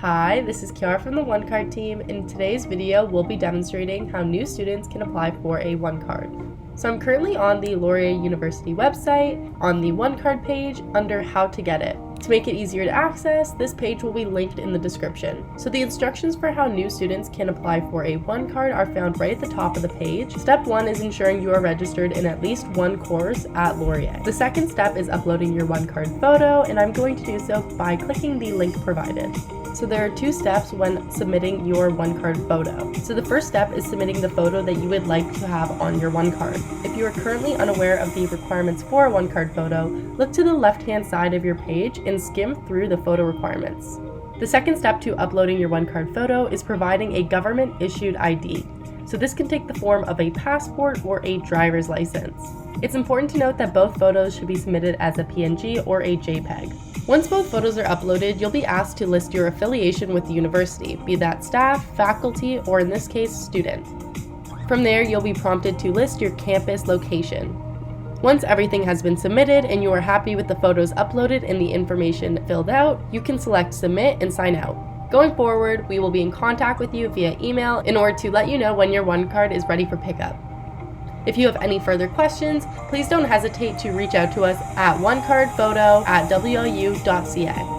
Hi, this is Kiara from the OneCard team. In today's video, we'll be demonstrating how new students can apply for a OneCard. So I'm currently on the Laurier University website, on the OneCard page, under How to Get It. To make it easier to access, this page will be linked in the description. So the instructions for how new students can apply for a OneCard are found right at the top of the page. Step 1 is ensuring you are registered in at least one course at Laurier. The second step is uploading your OneCard photo, and I'm going to do so by clicking the link provided. So there are two steps when submitting your OneCard photo. So the first step is submitting the photo that you would like to have on your OneCard. If you are currently unaware of the requirements for a OneCard photo, look to the left-hand side of your page and skim through the photo requirements. The second step to uploading your OneCard photo is providing a government-issued ID. So this can take the form of a passport or a driver's license. It's important to note that both photos should be submitted as a PNG or a JPEG. Once both photos are uploaded, you'll be asked to list your affiliation with the university, be that staff, faculty, or in this case, student. From there, you'll be prompted to list your campus location. Once everything has been submitted and you are happy with the photos uploaded and the information filled out, you can select Submit and sign out. Going forward, we will be in contact with you via email in order to let you know when your OneCard is ready for pickup. If you have any further questions, please don't hesitate to reach out to us at onecardphoto@wlu.ca.